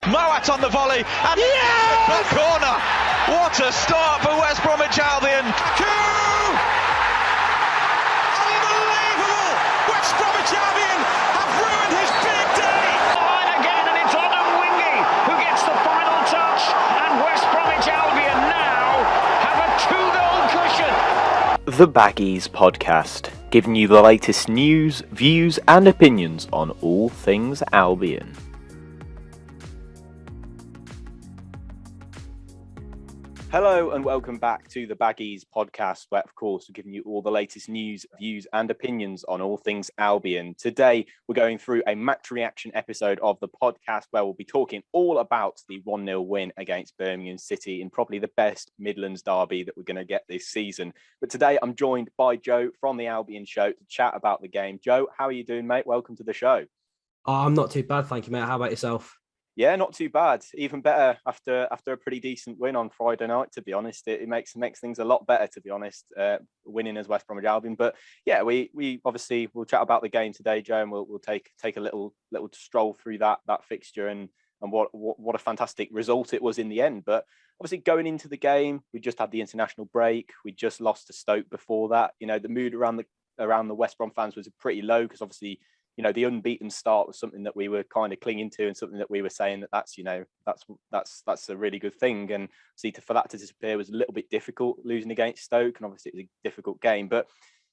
Moat on the volley, and back corner. What a start for West Bromwich Albion. Unbelievable! West Bromwich Albion have ruined his big day. Line again, and it's Adam Wingy who gets the final touch, and West Bromwich Albion now have a 2-goal cushion. The Baggies Podcast, giving you the latest news, views and opinions on all things Albion. Hello and welcome back to the Baggies Podcast, where of course we're giving you all the latest news, views and opinions on all things Albion. Today we're going through a match reaction episode of the podcast where we'll be talking all about the 1-0 win against Birmingham City in probably the best Midlands derby that we're going to get this season. But today I'm joined by Joe from the Albion show to chat about the game. Joe, how are you doing, mate? Welcome to the show. I'm not too bad, thank you, mate. How about yourself? Yeah, not too bad. Even better after a pretty decent win on Friday night, to be honest. It makes things a lot better, to be honest, winning as West Bromwich Albion. But yeah, we obviously we'll chat about the game today, Joe, and we'll take a little stroll through that fixture and what a fantastic result it was in the end. But obviously going into the game, we just had the international break. We just lost to Stoke before that. You know, the mood around the West Brom fans was pretty low because obviously, you know, the unbeaten start was something that we were kind of clinging to and something that we were saying that's a really good thing. And see, for that to disappear was a little bit difficult, losing against Stoke, and obviously it was a difficult game. But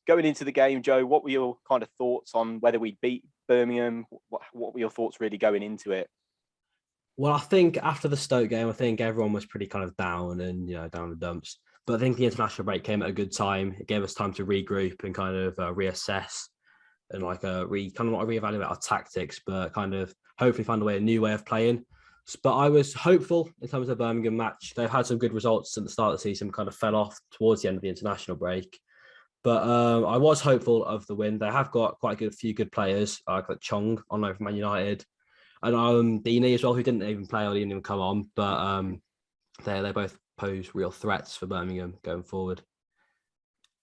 going into the game, Joe, what were your kind of thoughts on whether we beat Birmingham? What were your thoughts really going into it? Well, I think after the Stoke game, I think everyone was pretty kind of down and, down the dumps. But I think the international break came at a good time. It gave us time to regroup and kind of reassess and not reevaluate our tactics, but kind of hopefully find a new way of playing. But I was hopeful in terms of the Birmingham match. They've had some good results at the start of the season, kind of fell off towards the end of the international break. But I was hopeful of the win. They have got quite a few good players, like Chong on loan from Man United, and Deeney as well, who didn't even play or didn't even come on. But they both pose real threats for Birmingham going forward.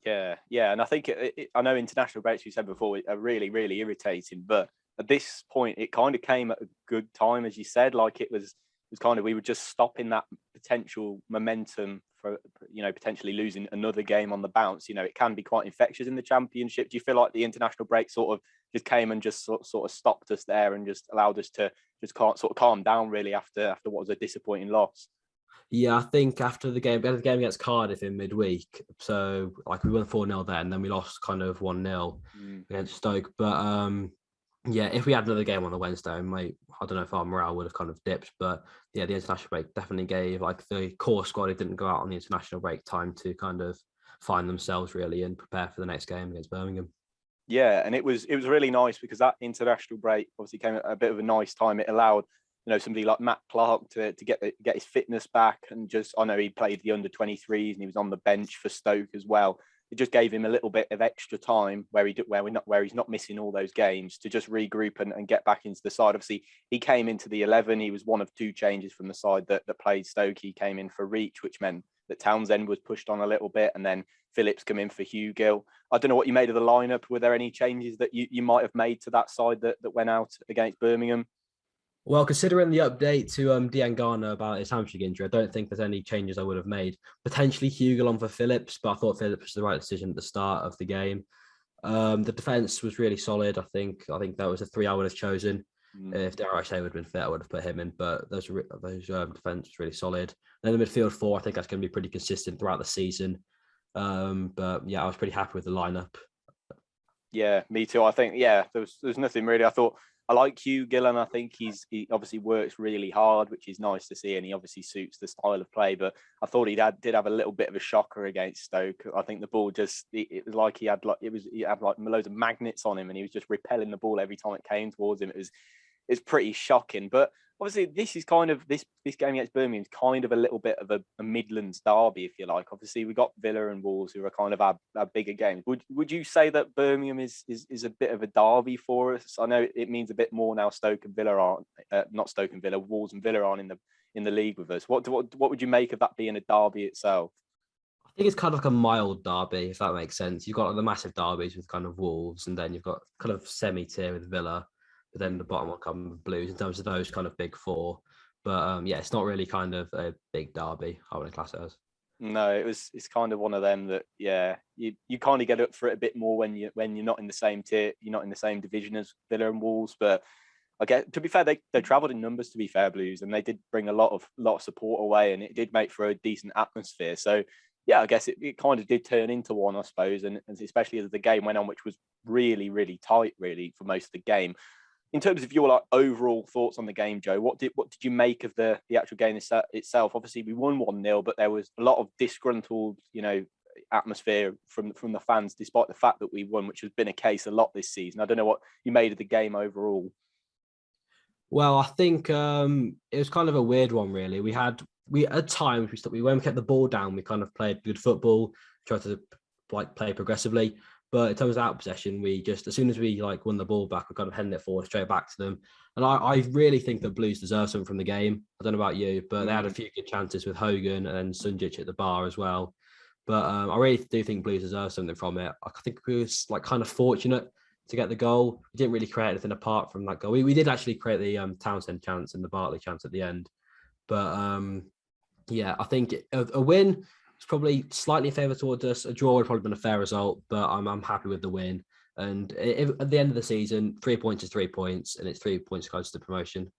Yeah, and I think I know international breaks, we said before, are really, really irritating. But at this point, it kind of came at a good time, as you said. Like it was kind of, we were just stopping that potential momentum for, potentially losing another game on the bounce. You know, it can be quite infectious in the Championship. Do you feel like the international break sort of just came and just sort of stopped us there and just allowed us to just sort of calm down really after what was a disappointing loss? Yeah, I think after the game, we had the game against Cardiff in midweek. So, we won 4-0 then, and then we lost kind of 1-0 against Stoke. But, if we had another game on the Wednesday, mate, I don't know if our morale would have kind of dipped. But, yeah, the international break definitely gave, the core squad who didn't go out on the international break time to kind of find themselves, really, and prepare for the next game against Birmingham. Yeah, and it was really nice because that international break obviously came at a bit of a nice time. It allowed somebody like Matt Clark to get his fitness back, and just, I know he played the under-23s and he was on the bench for Stoke as well. It just gave him a little bit of extra time where he's not missing all those games to just regroup and get back into the side. Obviously, he came into the 11. He was one of two changes from the side that played Stoke. He came in for Reach, which meant that Townsend was pushed on a little bit, and then Phillips come in for Hugh Gill. I don't know what you made of the lineup. Were there any changes that you might have made to that side that went out against Birmingham? Well, considering the update to Dean Garner about his hamstring injury, I don't think there's any changes I would have made. Potentially Hugel on for Phillips, but I thought Phillips was the right decision at the start of the game. The defence was really solid. I think that was a 3 I would have chosen. If Dare I say would have been fit, I would have put him in. But those defence was really solid. And then the midfield 4, I think that's going to be pretty consistent throughout the season. But yeah, I was pretty happy with the lineup. Yeah, me too. I think there was nothing really. I thought I like Hugh Gillen. I think he obviously works really hard, which is nice to see, and he obviously suits the style of play. But I thought he did have a little bit of a shocker against Stoke. I think the ball it was like he had loads of magnets on him, and he was just repelling the ball every time it came towards him. It's pretty shocking. But obviously, this is kind of this game against Birmingham is kind of a little bit of a Midlands derby, if you like. Obviously, we got Villa and Wolves, who are kind of our bigger games. Would you say that Birmingham is a bit of a derby for us? I know it means a bit more now. Stoke and Villa aren't not Stoke and Villa, Wolves and Villa aren't in the league with us. What would you make of that being a derby itself? I think it's kind of like a mild derby, if that makes sense. You've got the massive derbies with kind of Wolves, and then you've got kind of semi-tier with Villa. But then the bottom will come with Blues in terms of those kind of big four. But yeah, it's not really kind of a big derby, I wouldn't class it as. No, it's kind of one of them that you kind of get up for it a bit more when you're not in the same tier, you're not in the same division as Villa and Wolves. But I guess, to be fair, they travelled in numbers, to be fair, Blues, and they did bring a lot of support away, and it did make for a decent atmosphere. So yeah, I guess it kind of did turn into one, I suppose, and especially as the game went on, which was really, really tight, really, for most of the game. In terms of your overall thoughts on the game, Joe, what did you make of the actual game itself? Obviously, we won 1-0, but there was a lot of disgruntled, atmosphere from the fans, despite the fact that we won, which has been a case a lot this season. I don't know what you made of the game overall. Well, I think it was kind of a weird one, really. We at times when we kept the ball down, we kind of played good football, tried to play progressively. But in terms of out possession, we just, as soon as we won the ball back, we kind of heading it forward straight back to them. And I really think that Blues deserve something from the game. I don't know about you, but they had a few good chances with Hogan and Sunjic at the bar as well. But I really do think Blues deserve something from it. I think we was kind of fortunate to get the goal. We didn't really create anything apart from that goal. We did actually create the Townsend chance and the Bartley chance at the end. But yeah, I think a win, it's probably slightly in favour towards us. A draw would probably been a fair result, but I'm happy with the win. And at the end of the season, 3 points is 3 points, and it's 3 points close to promotion.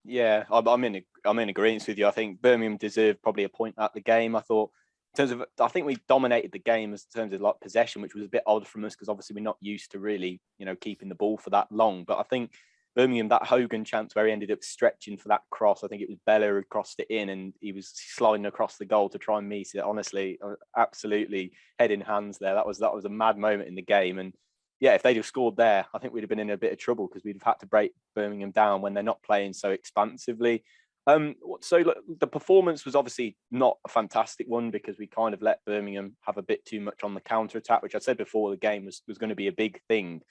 Yeah, I'm in agreement with you. I think Birmingham deserved probably a point at the game. I thought, in terms of, I think we dominated the game in terms of possession, which was a bit odd from us because obviously we're not used to really, keeping the ball for that long. But I think Birmingham, that Hogan chance where he ended up stretching for that cross, I think it was Bella who crossed it in and he was sliding across the goal to try and meet it. Honestly, absolutely head in hands there. That was a mad moment in the game. And yeah, if they'd have scored there, I think we'd have been in a bit of trouble because we'd have had to break Birmingham down when they're not playing so expansively. So the performance was obviously not a fantastic one because we kind of let Birmingham have a bit too much on the counter attack, which I said before the game was going to be a big thing.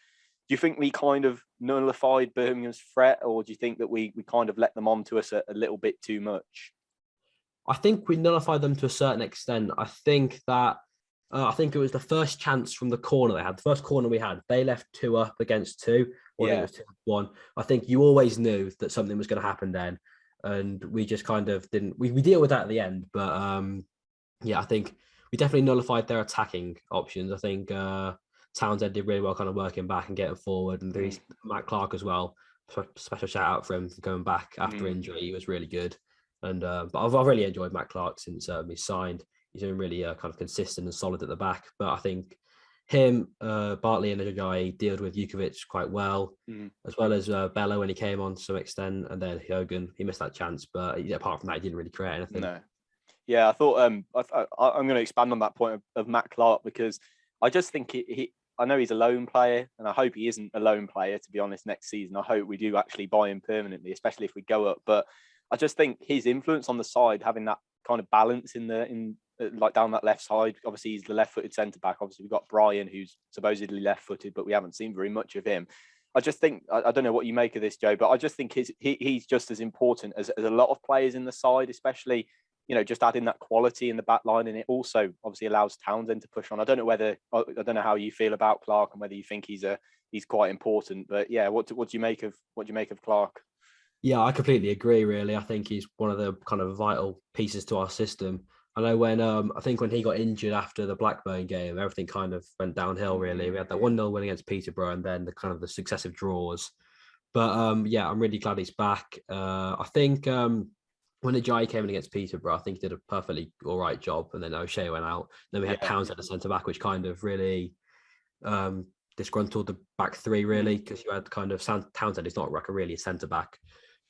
Do you think we kind of nullified Birmingham's threat, or do you think that we kind of let them onto us a little bit too much? I think we nullified them to a certain extent. I think it was the first chance from the corner they had. The first corner we had, they left 2 up against 2, or I think it was 2-1. I think you always knew that something was going to happen then, and we just kind of didn't. We deal with that at the end, but yeah, I think we definitely nullified their attacking options. I think Townsend did really well kind of working back and getting forward, and Matt Clark as well. Special shout out for him for going back after injury. He was really good. And but I've really enjoyed Matt Clark since he's signed. He's been really kind of consistent and solid at the back. But I think him, Bartley and Ajayi dealt with Jukovic quite well, as well as Bella when he came on to some extent. And then Hogan, he missed that chance. But apart from that, he didn't really create anything. No. Yeah, I thought I'm going to expand on that point of Matt Clark because I just think I know he's a loan player, and I hope he isn't a loan player, to be honest, next season. I hope we do actually buy him permanently, especially if we go up. But I just think his influence on the side, having that kind of balance in down that left side. Obviously, he's the left-footed centre-back. Obviously, we've got Brian, who's supposedly left-footed, but we haven't seen very much of him. I just think, I don't know what you make of this, Joe, but I just think he's just as important as a lot of players in the side, especially, just adding that quality in the back line. And it also obviously allows Townsend to push on. I don't know how you feel about Clark and whether you think he's quite important. But yeah, what do you make of Clark? Yeah, I completely agree, really. I think he's one of the kind of vital pieces to our system. I know when when he got injured after the Blackburn game, everything kind of went downhill, really. We had that 1-0 win against Peterborough and then the successive draws. But yeah, I'm really glad he's back. I think when Ajayi came in against Peterborough, I think he did a perfectly all right job. And then O'Shea went out. Then we had Townsend at centre back, which kind of really disgruntled the back three, really, because you had kind of Townsend is not like a centre back.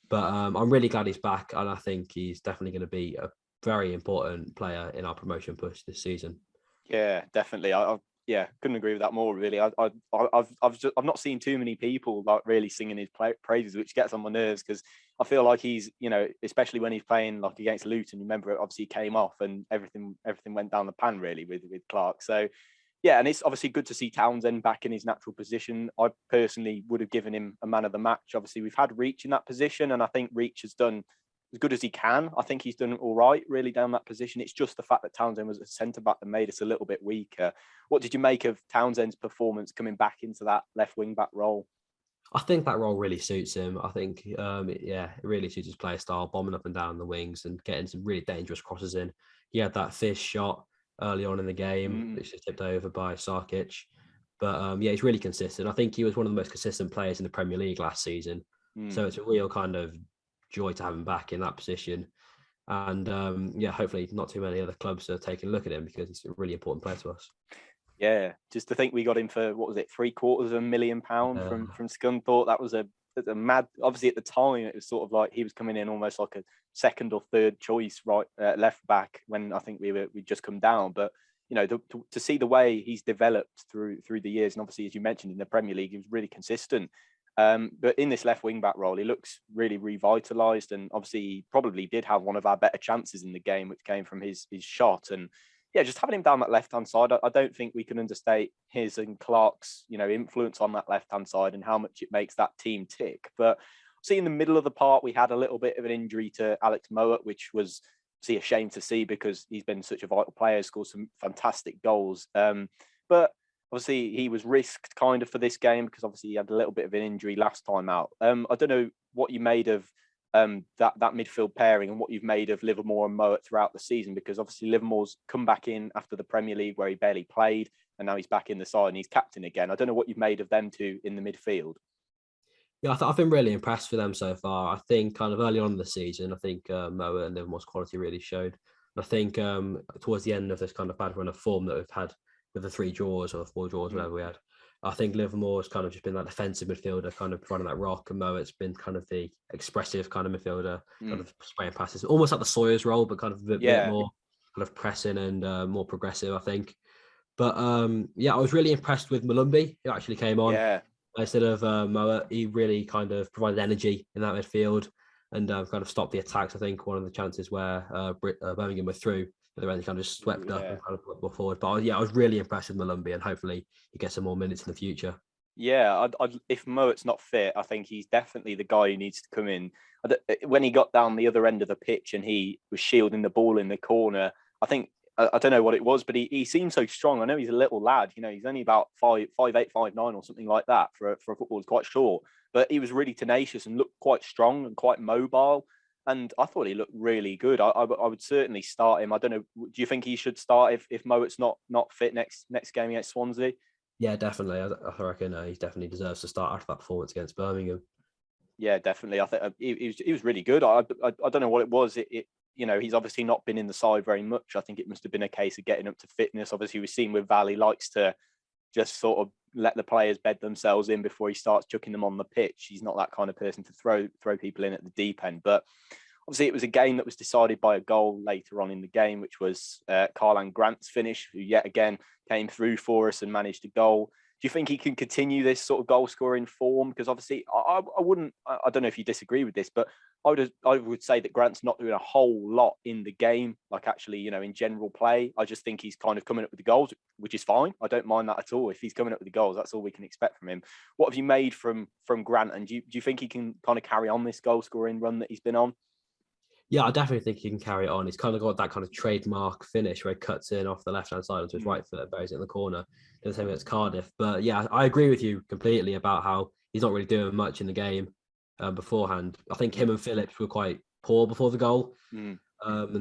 But I'm really glad he's back, and I think he's definitely going to be a very important player in our promotion push this season. Yeah, definitely. I couldn't agree with that more. Really, I've not seen too many people really singing his praises, which gets on my nerves because I feel like he's, especially when he's playing against Luton. Remember, obviously he came off and everything went down the pan really with Clark. So. Yeah, and it's obviously good to see Townsend back in his natural position. I personally would have given him a man of the match. Obviously, we've had Reach in that position, and I think Reach has done as good as he can. I think he's done all right, really, down that position. It's just the fact that Townsend was a centre-back that made us a little bit weaker. What did you make of Townsend's performance coming back into that left wing-back role? I think that role really suits him. I think, it really suits his play style, bombing up and down the wings and getting some really dangerous crosses in. He had that fierce shot early on in the game, which was tipped over by Sarkic. But he's really consistent. I think he was one of the most consistent players in the Premier League last season. So it's a real kind of joy to have him back in that position. And hopefully not too many other clubs are taking a look at him because he's a really important player to us. Yeah, just to think we got him for, what was it, £750,000 from Scunthorpe. That was a mad. Obviously, at the time, it was sort of like he was coming in almost like a second or third choice left back when I think we'd just come down. But to see the way he's developed through the years, and obviously, as you mentioned, in the Premier League, he was really consistent. But in this left wing back role, he looks really revitalised, and obviously, he probably did have one of our better chances in the game, which came from his shot. And yeah, just having him down that left-hand side, I don't think we can understate his and Clark's, influence on that left-hand side and how much it makes that team tick. But see, in the middle of the part, we had a little bit of an injury to Alex Mowat, which was a shame to see because he's been such a vital player, scored some fantastic goals. But obviously, he was risked kind of for this game because obviously he had a little bit of an injury last time out. I don't know what you made of that midfield pairing and what you've made of Livermore and Mowat throughout the season, because obviously Livermore's come back in after the Premier League where he barely played, and now he's back in the side and he's captain again. I don't know what you've made of them two in the midfield. Yeah, I've been really impressed with them so far. I think kind of early on in the season, I think Mowat and Livermore's quality really showed. I think towards the end of this kind of bad run of form that we've had with the 3 draws or 4 draws, whatever we had, I think Livermore's kind of just been that defensive midfielder, kind of providing that rock, and Mowat's been kind of the expressive kind of midfielder, kind of spraying passes, almost like the Sawyer's role, but kind of a bit more kind of pressing and more progressive, I think. But I was really impressed with Malumbi, who actually came on instead of Mowat. He really kind of provided energy in that midfield and kind of stopped the attacks. I think one of the chances where Birmingham were through, they kind of just swept up and kind of put forward. But I was really impressed with Malumbi, and hopefully he gets some more minutes in the future. Yeah, if Mowat's not fit, I think he's definitely the guy who needs to come in. When he got down the other end of the pitch and he was shielding the ball in the corner, I think, I don't know what it was, but he seemed so strong. I know he's a little lad, he's only about 5'8", 5'9", or something like that for a footballer. It's quite short, but he was really tenacious and looked quite strong and quite mobile. And I thought he looked really good. I would certainly start him. I don't know. Do you think he should start if Mowat's not fit next game against Swansea? Yeah, definitely. I reckon he definitely deserves to start after that performance against Birmingham. Yeah, definitely. I think he was really good. I don't know what it was. He's obviously not been in the side very much. I think it must have been a case of getting up to fitness. Obviously, we've seen with Valley likes to just sort of let the players bed themselves in before he starts chucking them on the pitch. He's not that kind of person to throw people in at the deep end. But obviously, it was a game that was decided by a goal later on in the game, which was Karlan Grant's finish, who yet again came through for us and managed a goal. Do you think he can continue this sort of goal scoring form? Because obviously, I don't know if you disagree with this, but I would say that Grant's not doing a whole lot in the game, like actually, in general play. I just think he's kind of coming up with the goals, which is fine. I don't mind that at all. If he's coming up with the goals, that's all we can expect from him. What have you made from Grant? And do you think he can kind of carry on this goal scoring run that he's been on? Yeah, I definitely think he can carry it on. He's kind of got that kind of trademark finish where he cuts in off the left-hand side onto his right foot and buries it in the corner. The same against Cardiff. But yeah, I agree with you completely about how he's not really doing much in the game beforehand. I think him and Phillips were quite poor before the goal. And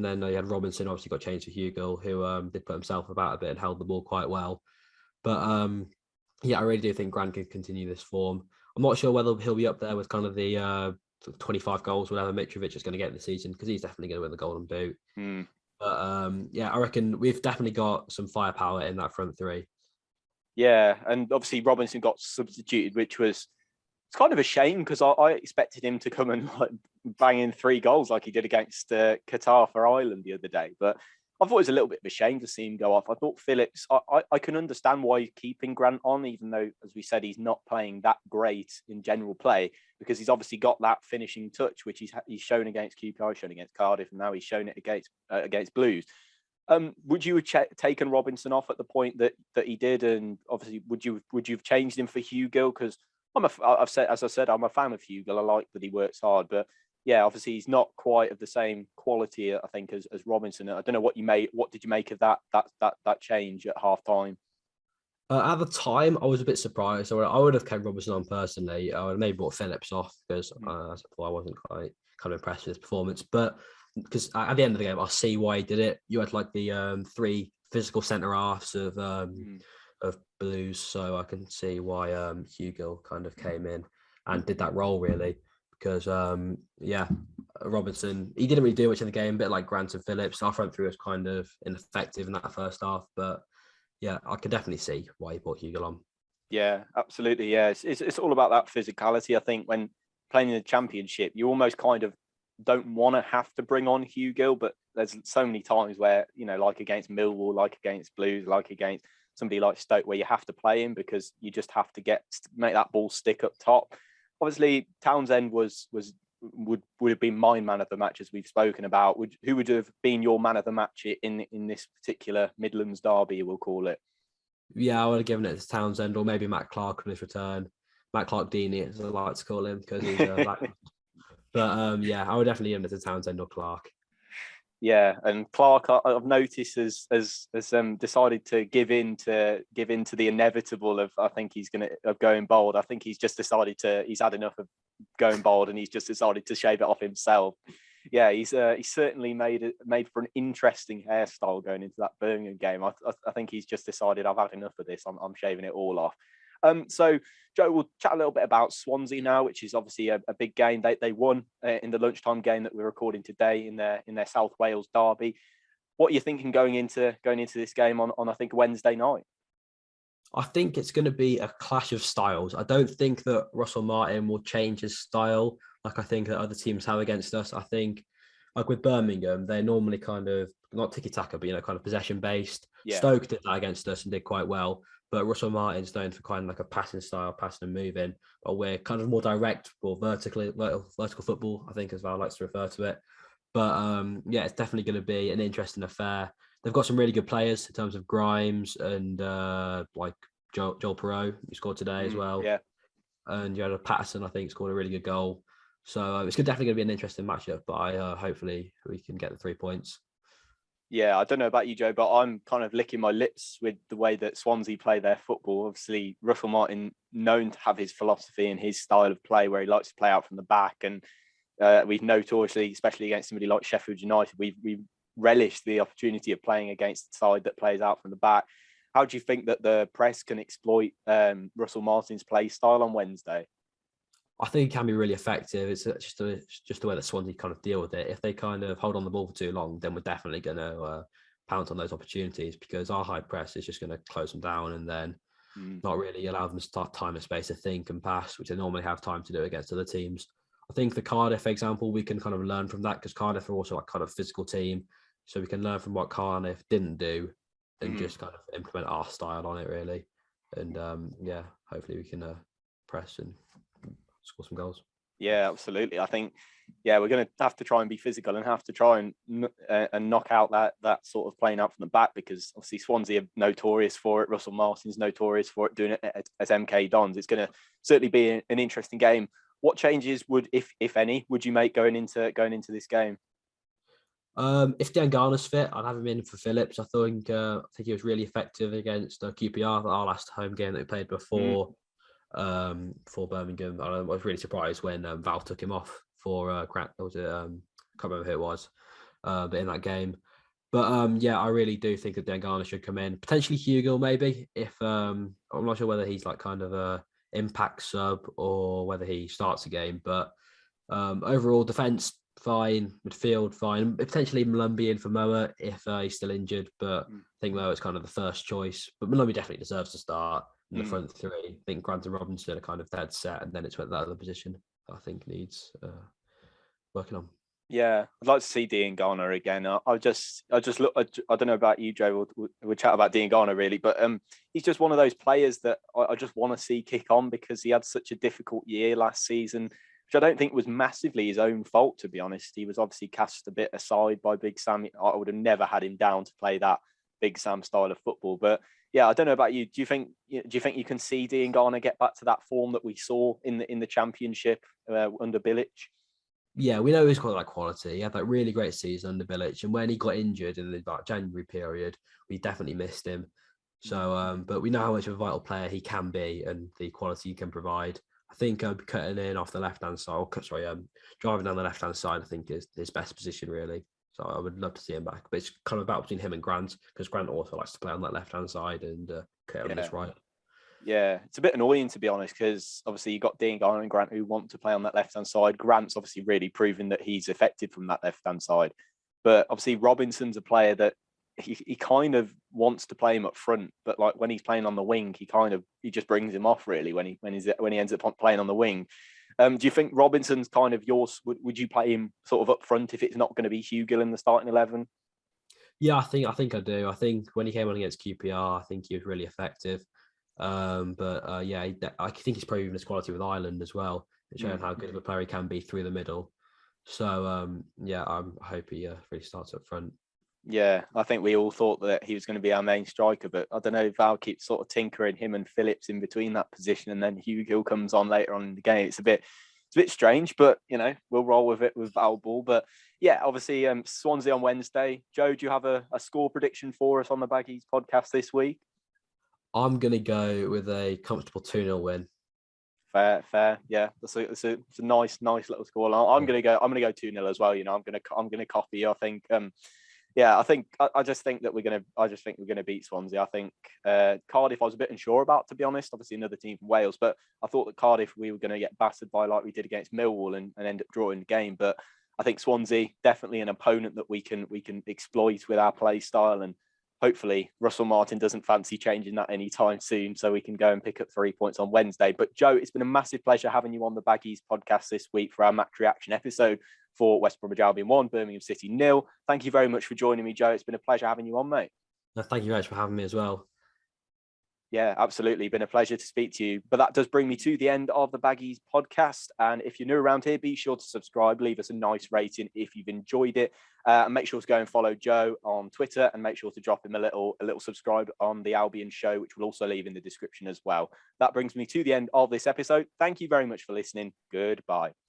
then you had Robinson, obviously got changed to Hugo, who did put himself about a bit and held the ball quite well. But I really do think Grant can continue this form. I'm not sure whether he'll be up there with kind of the 25 goals, whatever Mitrovic is going to get in the season, because he's definitely going to win the Golden Boot. But I reckon we've definitely got some firepower in that front three. Yeah, and obviously Robinson got substituted, which was it's kind of a shame because I expected him to come and bang in 3 goals like he did against Qatar for Ireland the other day. But I thought it was a little bit of a shame to see him go off. I thought Phillips, I can understand why he's keeping Grant on, even though, as we said, he's not playing that great in general play, because he's obviously got that finishing touch, which he's shown against QPR, shown against Cardiff, and now he's shown it against Blues. Would you have taken Robinson off at the point that he did? And obviously, would you have changed him for Hugo? Because I'm a fan of Hugo. I like that he works hard, but yeah, obviously he's not quite of the same quality, I think, as Robinson. I don't know what did you make of that change at half time? At the time, I was a bit surprised. I would have kept Robertson on personally. I would have maybe brought Phillips off because I wasn't quite kind of impressed with his performance. But because at the end of the game, I see why he did it. You had like the three physical centre halves of Blues, so I can see why Hugo kind of came in and did that role really. Because Robertson, he didn't really do much in the game, a bit like Grant and Phillips. Our front three was kind of ineffective in that first half, but yeah, I could definitely see why he brought Hugo on. Yeah, absolutely. Yeah, it's all about that physicality. I think when playing in the Championship, you almost kind of don't want to have to bring on Hugo, but there's so many times where, like against Millwall, like against Blues, like against somebody like Stoke, where you have to play him because you just have to make that ball stick up top. Obviously, Townsend would have been my man of the match, as we've spoken about. Who would have been your man of the match in this particular Midlands derby, we'll call it? Yeah, I would have given it to Townsend or maybe Matt Clark on his return. Matt Clark Deeney, as I like to call him, because he's black. But yeah, I would definitely give it to Townsend or Clark. Yeah, and Clark, I've noticed has decided to give in to the inevitable of, I think he's going bald. I think he's just decided he's had enough of going bald and he's just decided to shave it off himself. Yeah, he's certainly made for an interesting hairstyle going into that Birmingham game. I think he's just decided, I've had enough of this. I'm shaving it all off. So Joe, we'll chat a little bit about Swansea now, which is obviously a big game. They won in the lunchtime game that we're recording today in their South Wales derby. What are you thinking going into this game on I think Wednesday night? I think it's going to be a clash of styles. I don't think that Russell Martin will change his style like I think that other teams have against us. I think like with Birmingham, they're normally kind of not tiki-taka, but kind of possession based. Yeah. Stoke did that against us and did quite well. But Russell Martin's known for kind of like a passing style, passing and moving. But we're kind of more direct or vertical football, I think, as Val likes to refer to it. But yeah, it's definitely going to be an interesting affair. They've got some really good players in terms of Grimes and like Joel Perreault, who scored today as well. Yeah. And you had Patterson, I think, scored a really good goal. So it's definitely going to be an interesting matchup. But hopefully we can get the 3 points. Yeah, I don't know about you, Joe, but I'm kind of licking my lips with the way that Swansea play their football. Obviously, Russell Martin known to have his philosophy and his style of play where he likes to play out from the back. And we've notoriously, especially against somebody like Sheffield United, we've relished the opportunity of playing against a side that plays out from the back. How do you think that the press can exploit Russell Martin's play style on Wednesday? I think it can be really effective. It's just the way that Swansea kind of deal with it. If they kind of hold on the ball for too long, then we're definitely going to pounce on those opportunities because our high press is just going to close them down and then not really allow them to start time and space to think and pass, which they normally have time to do against other teams. I think the Cardiff example, we can kind of learn from that because Cardiff are also like kind of physical team. So we can learn from what Cardiff didn't do and just kind of implement our style on it really. And yeah, hopefully we can press and score some goals. Yeah, absolutely. I think, yeah, we're going to have to try and be physical and have to try and knock out that sort of playing out from the back because obviously Swansea are notorious for it. Russell Martin's notorious for it, doing it as MK Dons. It's going to certainly be an interesting game. What changes would, if any, would you make going into this game? If Diangana's fit, I'd have him in for Phillips. I think he was really effective against QPR, our last home game that we played before. For Birmingham. I was really surprised when Val took him off for Grant. Was it? I can't remember who it was, but in that game. But yeah, I really do think that Diangana should come in. Potentially Hugo, maybe. If I'm not sure whether he's like kind of a impact sub or whether he starts a game. But overall, defense fine, midfield fine. Potentially Malumbi in for Moa if he's still injured. But I think Moa is kind of the first choice. But Malumbi definitely deserves to start. In the front three, I think Grant and Robinson are kind of dead set, and then it's whether that other position I think needs working on. Yeah, I'd like to see Diangana again. I just look. I don't know about you, Joe. We'll chat about Diangana really, but he's just one of those players that I just want to see kick on because he had such a difficult year last season, which I don't think was massively his own fault. To be honest, he was obviously cast a bit aside by Big Sam. I would have never had him down to play that Big Sam style of football, but. Yeah, I don't know about you. Do you think you can see Diangana get back to that form that we saw in the Championship under Bilic? Yeah, we know he's got that quality. He had that really great season under Bilic, and when he got injured in the January period, we definitely missed him. So, but we know how much of a vital player he can be and the quality he can provide. I think cutting in off the left-hand side, driving down the left-hand side, I think is his best position, really. So I would love to see him back. But it's kind of about between him and Grant, because Grant also likes to play on that left-hand side and Kurt on his right. Yeah, it's a bit annoying, to be honest, because obviously you've got Dean Garner and Grant who want to play on that left-hand side. Grant's obviously really proven that he's effective from that left-hand side. But obviously Robinson's a player that he kind of wants to play him up front, but like when he's playing on the wing, he just brings him off really when he ends up playing on the wing. Do you think Robinson's kind of yours? Would you play him sort of up front if it's not going to be Hugill in the starting 11? Yeah, I think I do. I think when he came on against QPR, I think he was really effective. I think he's proven his quality with Ireland as well, showing how good of a player he can be through the middle. So I hope he really starts up front. Yeah, I think we all thought that he was going to be our main striker, but I don't know, Val keeps sort of tinkering him and Phillips in between that position, and then Hugill comes on later on in the game. It's a bit strange, but we'll roll with it with Val Ball. But yeah, obviously Swansea on Wednesday. Joe, do you have a score prediction for us on the Baggies podcast this week? I'm going to go with a comfortable 2-0 win. Fair. Yeah, it's a nice little score. I'm going to go 2-0 as well. I'm going to copy you. I think. I just think that we're going to beat Swansea. I think Cardiff I was a bit unsure about, to be honest. Obviously another team from Wales, but I thought that Cardiff we were going to get battered by like we did against Millwall and end up drawing the game. But I think Swansea definitely an opponent that we can exploit with our play style, and hopefully Russell Martin doesn't fancy changing that anytime soon, so we can go and pick up 3 points on Wednesday. But Joe, it's been a massive pleasure having you on the Baggies podcast this week for our match reaction episode for West Bromwich Albion 1, Birmingham City 0. Thank you very much for joining me, Joe. It's been a pleasure having you on, mate. No, thank you very much for having me as well. Yeah, absolutely. Been a pleasure to speak to you. But that does bring me to the end of the Baggies podcast. And if you're new around here, be sure to subscribe, leave us a nice rating if you've enjoyed it. And make sure to go and follow Joe on Twitter, and make sure to drop him a little subscribe on the Albion show, which we'll also leave in the description as well. That brings me to the end of this episode. Thank you very much for listening. Goodbye.